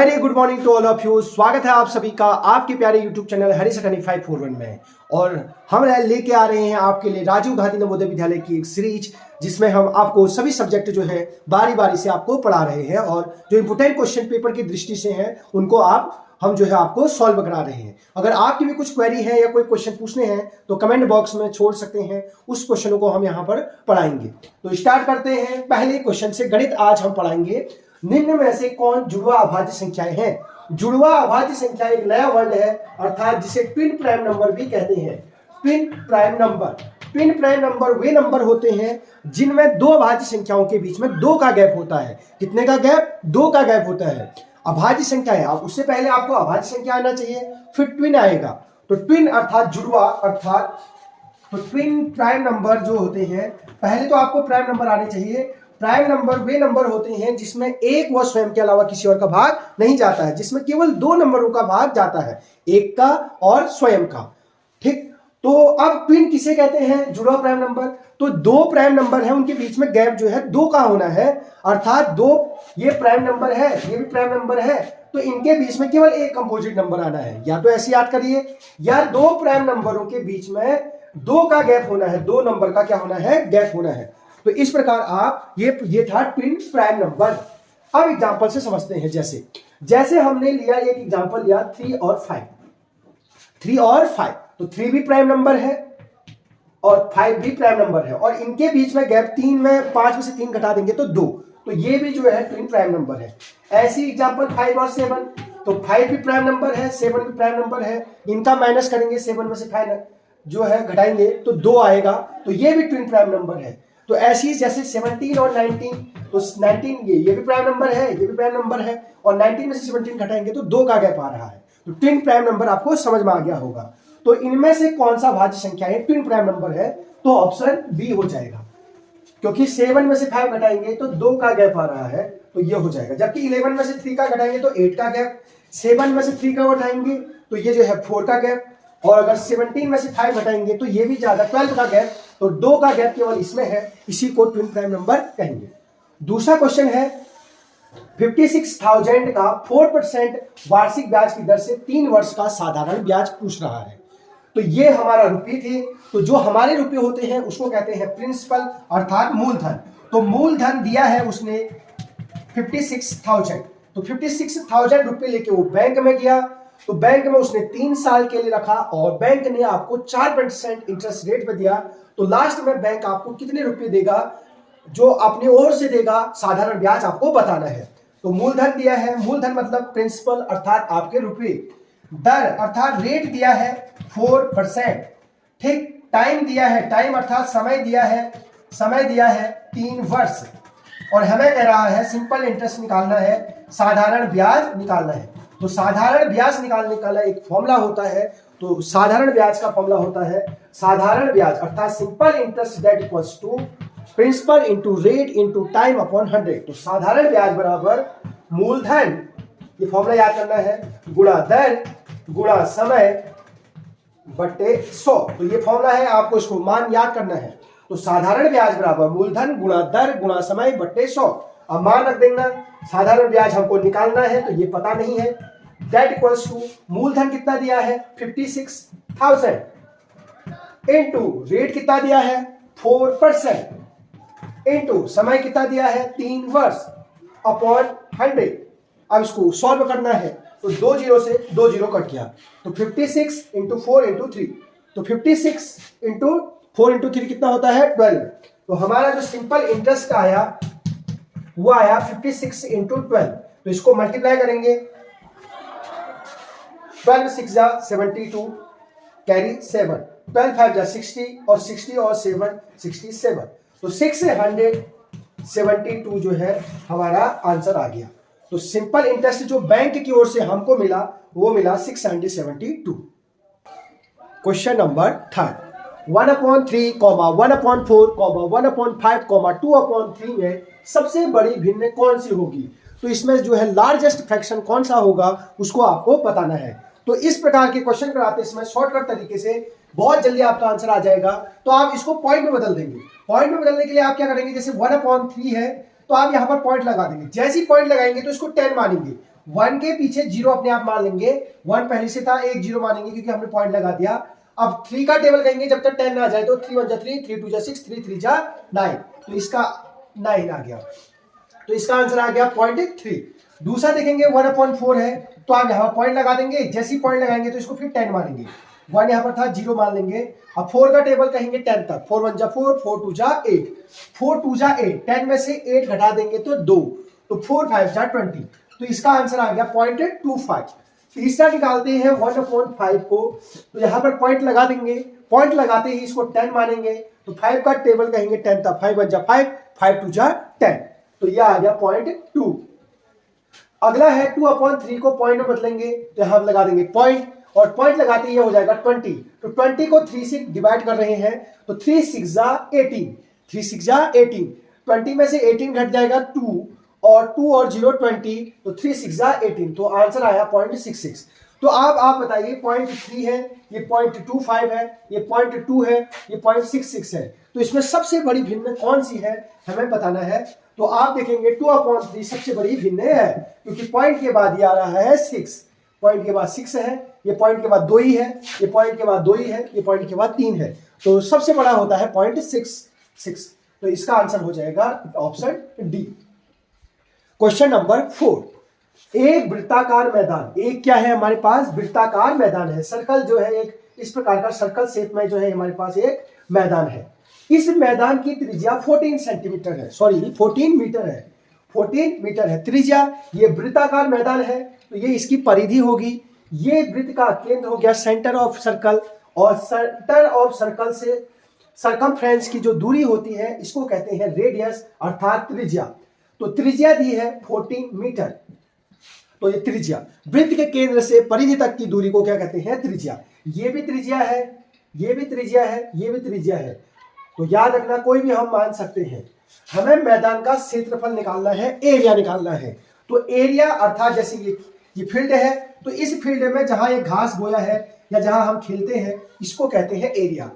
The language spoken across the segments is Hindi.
Very good morning to all of you. स्वागत है आप सभी का आपके प्यारे यूट्यूब चैनल हरीश 2541 में। और हम लेके आ रहे हैं आपके लिए राजीव गांधी नवोदय विद्यालय की एक सीरीज, जिसमें हम आपको सभी सब्जेक्ट जो है बारी बारी से आपको पढ़ा रहे हैं और जो इंपोर्टेंट क्वेश्चन पेपर की दृष्टि से हैं उनको हम जो है आपको सॉल्व करा रहे हैं। अगर आपकी भी कुछ क्वेरी है या कोई क्वेश्चन पूछने हैं तो कमेंट बॉक्स में छोड़ सकते हैं, उस क्वेश्चनों को हम यहाँ पर पढ़ाएंगे। तो स्टार्ट करते हैं पहले क्वेश्चन से। गणित आज हम पढ़ाएंगे, निम्न में से कौन जुड़वा अभाज्य संख्याएं हैं। जुड़वा अभाज्य संख्या एक नया वर्ड है, अर्थात जिसे ट्विन प्राइम नंबर भी कहते हैं। ट्विन प्राइम नंबर वे नंबर होते हैं जिनमें दो अभाज्य संख्याओं के बीच में 2 का गैप होता है। कितने का गैप? 2 का गैप होता है। अभाज्य संख्या है, आप उससे पहले आपको अभाज्य संख्या आना चाहिए, फिर ट्विन आएगा। तो ट्विन अर्थात जुड़वा, अर्थात तो ट्विन प्राइम नंबर जो होते हैं, पहले तो आपको प्राइम नंबर आने चाहिए। प्राइम नंबर वे नंबर होते हैं जिसमें एक व स्वयं के अलावा किसी और का भाग नहीं जाता है, जिसमें केवल 2 नंबरों का भाग जाता है, एक का और स्वयं का। ठीक, तो अब ट्विन किसे कहते हैं? जुड़वा प्राइम नंबर। तो 2 प्राइम नंबर है, उनके बीच में गैप जो है 2 का होना है, अर्थात 2 ये प्राइम नंबर है, ये भी प्राइम नंबर है, तो इनके बीच में केवल एक कंपोजिट नंबर आना है। या तो ऐसे याद करिए, या 2 प्राइम नंबरों के बीच में 2 का गैप होना है, 2 नंबर का क्या होना है? गैप होना है। तो इस प्रकार आप ये था ट्विन प्राइम नंबर। अब एग्जांपल से समझते हैं। जैसे हमने लिया एक एग्जांपल लिया 3 और 5। 3 और 5, तो 3 भी प्राइम नंबर है और 5 भी प्राइम नंबर है, और इनके बीच में गैप 3 में 5 में से 3 घटा देंगे तो 2, तो ये भी जो है ट्विन प्राइम नंबर है। ऐसी एग्जांपल 5 और 7, तो 5 भी प्राइम नंबर है, 7 भी प्राइम नंबर है, इनका माइनस करेंगे, 7 में से 5 जो है घटाएंगे तो 2 आएगा, तो ये भी ट्विन प्राइम नंबर है। तो ऐसी जैसे 17 और 19, तो 19 ये भी प्राइम नंबर है, ये भी प्राइम नंबर है, और 19 में से 17 घटाएंगे तो 2 का गैप आ रहा है। तो ट्विन प्राइम नंबर आपको समझ में आ गया होगा। तो इनमें से कौन सा भाज्य संख्या है ट्विन प्राइम नंबर है? तो ऑप्शन बी हो जाएगा, क्योंकि 7 में से 5 घटाएंगे तो 2 का गैप आ रहा है, तो ये हो जाएगा। जबकि 11 में से 3 का घटाएंगे तो 8 का गैप, 7 में से 3 का घटाएंगे तो ये जो है 4 का गैप, और अगर 17 में से 5 घटाएंगे तो ये भी ज्यादा, 12 का गैप, तो 2 का गैप केवल इसमें है, इसी को ट्विन प्राइम नंबर कहेंगे। दूसरा क्वेश्चन है 56,000 का 4% वार्षिक ब्याज की दर से 3 वर्ष का साधारण ब्याज पूछ रहा है। तो ये हमारा रुपये थे, तो जो हमारे रुपये होते हैं उसको कहते हैं प्रिंसिपल, अर्थात मूलधन। तो मूलधन दिया है उसने 56,000, तो 56,000 रुपये लेके वो बैंक में गया, तो बैंक में उसने 3 साल के लिए रखा और बैंक ने आपको 4% इंटरेस्ट रेट पे दिया। तो लास्ट में बैंक आपको कितने रुपए देगा, जो अपनी ओर से देगा, साधारण ब्याज आपको बताना है। तो मूलधन दिया है, मूलधन मतलब प्रिंसिपल अर्थात आपके रुपए, दर अर्थात रेट दिया है 4%। ठीक, टाइम दिया है, टाइम अर्थात समय दिया है, समय दिया है 3 वर्ष, और हमें कह रहा है सिंपल इंटरेस्ट निकालना है, साधारण ब्याज निकालना है। तो साधारण ब्याज निकालने का एक फॉर्मूला होता है, तो साधारण ब्याज का फॉर्मूला होता है साधारण ब्याज अर्थात simple interest that equals to principal into rate into time upon 100। तो साधारण ब्याज बराबर मूलधन, ये फॉर्मूला याद करना है, गुणा दर गुणा समय बटे 100। तो ये फॉर्मूला है, आपको इसको मान याद करना है। तो साधारण ब्याज बराबर मूलधन गुणा दर गुणा समय बटे 100। अब मान रख देना, साधारण ब्याज हमको निकालना है तो ये पता नहीं है, दैट इक्वल्स टू मूलधन कितना दिया है 56,000 इनटू रेट कितना दिया है 4% इनटू समय कितना दिया है 3 वर्ष अपॉन 100। अब इसको सॉल्व करना है, तो 2 जीरो से 2 जीरो कट गया, तो 56 इंटू 4 इंटू 3, तो 56 इंटू 4 इंटू 3 कितना होता है 12। तो हमारा जो सिंपल इंटरेस्ट आया वो आया 56 इंटू 12। तो इसको मल्टीप्लाई करेंगे, 12 6 जा 72 कैरी 7, 12 5 जा 60 और 60 और 7 67। तो 672 जो है हमारा आंसर आ गया। तो सिंपल इंटरेस्ट जो बैंक की ओर से हमको मिला वो मिला 672। क्वेश्चन नंबर 3, 1/3, 1/4, 1/5, 2/3 में सबसे बड़ी भिन्न कौन सी होगी? तो इसमें जो है लार्जेस्ट फ्रैक्शन कौन सा होगा उसको आपको बताना है। तो इस प्रकार के क्वेश्चन कराते इसमें शॉर्टकट तरीके से बहुत जल्दी आपका आंसर आ जाएगा। तो आप इसको पॉइंट में बदल देंगे। पॉइंट में बदलने के लिए आप क्या करेंगे, जैसे 1/3 है तो आप यहाँ पर पॉइंट लगा देंगे। जैसे ही पॉइंट लगाएंगे तो इसको 10 मानेंगे, 1 के पीछे 0 अपने आप मान लेंगे, 1 पहले से था, एक 0 मानेंगे क्योंकि हमने पॉइंट लगा दिया। अब 3 का टेबल कहेंगे जब तक 10 ना आ जाए, तो 3 1 जा 3, 3 2 जा 6, 3 3 जा 9, तो इसका 9 आ गया, तो इसका आंसर आ गया 0.3। दूसरा देखेंगे 1/4 है, तो आप यहाँ पॉइंट लगा देंगे, जैसे ही पॉइंट लगाएंगे तो इसको फिर 10 मानेंगे, 1 यहाँ पर था, 0 मान लेंगे। अब 4 का टेबल कहेंगे 10 तक, 4 1 जा 4, 4 2 जा 8, 4 2 जा 8, 10 में से 8 घटा देंगे तो 2, तो 4 5 जा 20, तो इसका आंसर आ गया 0.25। तीसरा निकालते हैं 1/5 को, तो यहाँ पर पॉइंट लगा देंगे, पॉइंट लगाते ही इसको 10 मानेंगे, तो 5 का टेबल कहेंगे 10 तक, 5 1 जा 5, 5 2 जा 10, तो यह आ गया 0.2। अगला है 2/3 को पॉइंट में बदलेंगे, तो यहां लगा देंगे पॉइंट, और पॉइंट लगाते ही ये हो जाएगा 20, तो 20 को 3 से डिवाइड कर रहे हैं, तो 3 6 जा 18, 3 6 जा 18, 20 में से 18 घट जाएगा 2, और 2 और 0 20, तो 3 6 जा 18, तो आंसर आया 0.66। तो आप बताइए 0.3 है, ये 0.25 है, ये 0.2 है, ये 0.66 है, तो इसमें सबसे बड़ी भिन्न कौन सी है हमें बताना है। तो आप देखेंगे 2/3 सबसे बड़ी भिन्न है, क्योंकि पॉइंट के बाद ये आ रहा है 6, पॉइंट के बाद 6 है, ये पॉइंट के बाद 2 ही है, ये पॉइंट के बाद 2 ही है, ये पॉइंट के बाद 3 है, तो सबसे बड़ा होता है 0.66, तो इसका आंसर हो जाएगा ऑप्शन डी। क्वेश्चन नंबर 4, एक वृत्ताकार मैदान, एक क्या है हमारे पास, वृत्ताकार मैदान है, सर्कल जो है एक इस प्रकार का सर्कल शेप में जो है हमारे पास एक मैदान है। इस मैदान की त्रिज्या 14 सेंटीमीटर है, सॉरी 14 मीटर है, 14 मीटर है त्रिज्या। ये वृत्ताकार मैदान है, तो ये इसकी परिधि होगी, ये वृत्त का केंद्र हो गया सेंटर ऑफ सर्कल, और सेंटर ऑफ सर्कल से सर्कमफ्रेंस की जो दूरी होती है इसको कहते हैं रेडियस अर्थात त्रिज्या। तो त्रिज्या दी है 14 मीटर, तो ये त्रिज्या, वृत्त के केंद्र से परिधि तक की दूरी को क्या कहते हैं, त्रिज्या। ये भी त्रिज्या है, ये भी त्रिज्या है, ये भी त्रिज्या है, तो याद रखना कोई भी हम मान सकते हैं। हमें मैदान का क्षेत्रफल निकालना है, एरिया निकालना है, तो एरिया अर्थात जैसे ये फील्ड है, तो इस फील्ड में जहां ये घास बोया है या जहां हम खेलते हैं इसको कहते हैं एरिया।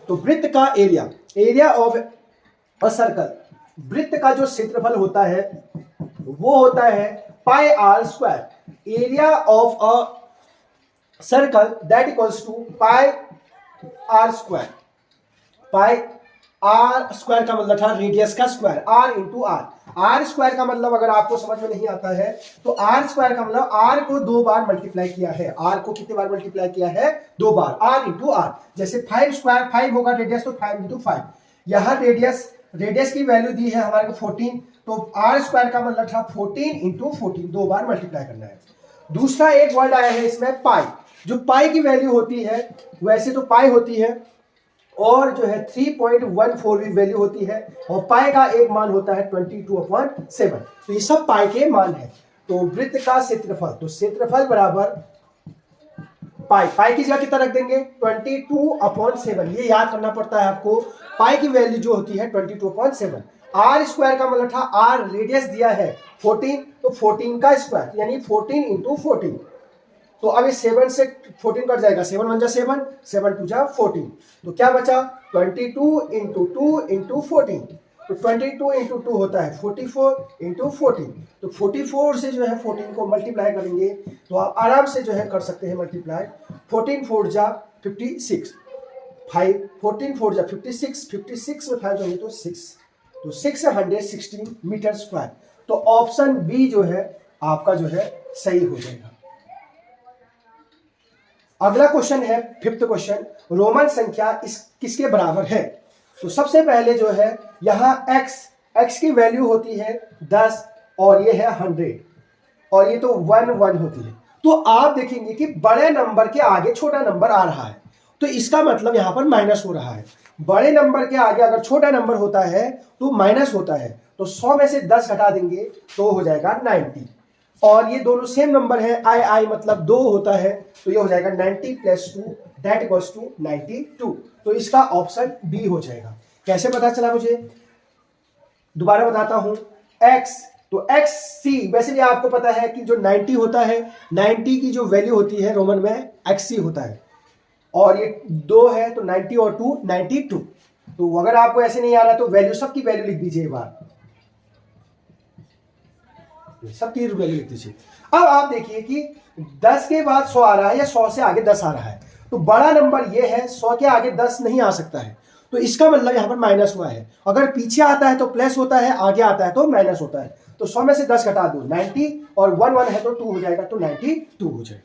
तो वृत्त का area, area of a circle, वृत्त का जो क्षेत्रफल होता है वो होता है pi R square. Area of a circle that equals to pi R square. Pi R square का मतलब था रेडियस का square, R into R. R square का मतलब अगर आपको समझ में नहीं आता है तो आर स्क्वायर का मतलब आर को 2 बार मल्टीप्लाई किया है। आर को कितने बार मल्टीप्लाई किया है, 2 बार, आर इंटू आर। जैसे 5 स्क्वायर 5 होगा रेडियस, तो 5 इंटू 5। यहाँ रेडियस की वैल्यू दी है हमारे को 14, तो आर स्क्वायर का मतलब था 14 इंटू 14, 2 बार मल्टीप्लाई करना है। दूसरा एक वर्ड आया है इसमें पाई, जो पाई की वैल्यू होती है, वैसे तो पाई होती है और जो है 3.14 भी वैल्यू होती है, और पाई का एक मान होता है 22/7, तो ये सब पाई के मान है। तो वृत्त का क्षेत्रफल, तो क्षेत्रफल बराबर पाई की जगह कितना रख देंगे, 22/7, ये याद करना पड़ता है आपको। पाई की वैल्यू जो होती है 22/7। आर स्क्वायर का मतलब था आर रेडियस दिया है 14, तो 14 का स्क्वायर यानी 14 इंटू 14। तो अब इस 7 से 14 कट जाएगा, 7 1 जा 7, 7 2 जा 14, तो क्या बचा 22 इंटू 2 इंटू 14, तो 22 इंटू 2 होता है 44 इंटू 14, तो 44 से जो है 14 को मल्टीप्लाई करेंगे तो आप आराम से जो है कर सकते हैं मल्टीप्लाई। 14 4 जा 56, 14 4 जा 56, 56 में 5 होंगे तो 6, तो 616 मीटर स्क्वायर। तो ऑप्शन बी जो है आपका जो है सही हो जाएगा। अगला क्वेश्चन है 5th क्वेश्चन, रोमन संख्या किसके बराबर है। तो सबसे पहले जो है यहाँ x की वैल्यू होती है 10 और ये है 100 और ये तो 1 1 होती है। तो आप देखेंगे कि बड़े नंबर के आगे छोटा नंबर आ रहा है, तो इसका मतलब यहाँ पर माइनस हो रहा है। बड़े नंबर के आगे अगर छोटा नंबर होता है तो माइनस होता है, तो 100 में से 10 घटा देंगे तो हो जाएगा 90, और ये दोनों सेम नंबर है, आई मतलब 2 होता है, तो ये हो जाएगा 90 + 2 दैट इक्वल्स टू 92, तो इसका ऑप्शन बी हो जाएगा। कैसे पता चला मुझे, दोबारा बताता हूं। x, तो xc वैसे भी आपको पता है कि जो 90 होता है, 90 की जो वैल्यू होती है रोमन में xc होता है, और ये 2 है तो 90 और 2 92। तो अगर आपको ऐसे नहीं आ रहा तो वैल्यू, सबकी वैल्यू लिख दीजिए एक बार, सबकी वैल्यू लिख दीजिए। अब आप देखिए कि 10 के बाद 100 आ रहा है या 100 से आगे 10 आ रहा है, तो बड़ा नंबर ये है, 100 के आगे 10 नहीं आ सकता है, तो इसका मतलब यहाँ पर माइनस हुआ है। अगर पीछे आता है तो प्लस होता है, आगे आता है तो माइनस होता है। तो 100 में से 10 घटा दो 90, और 1 1 है तो 2 हो जाएगा, तो 92 हो जाएगा।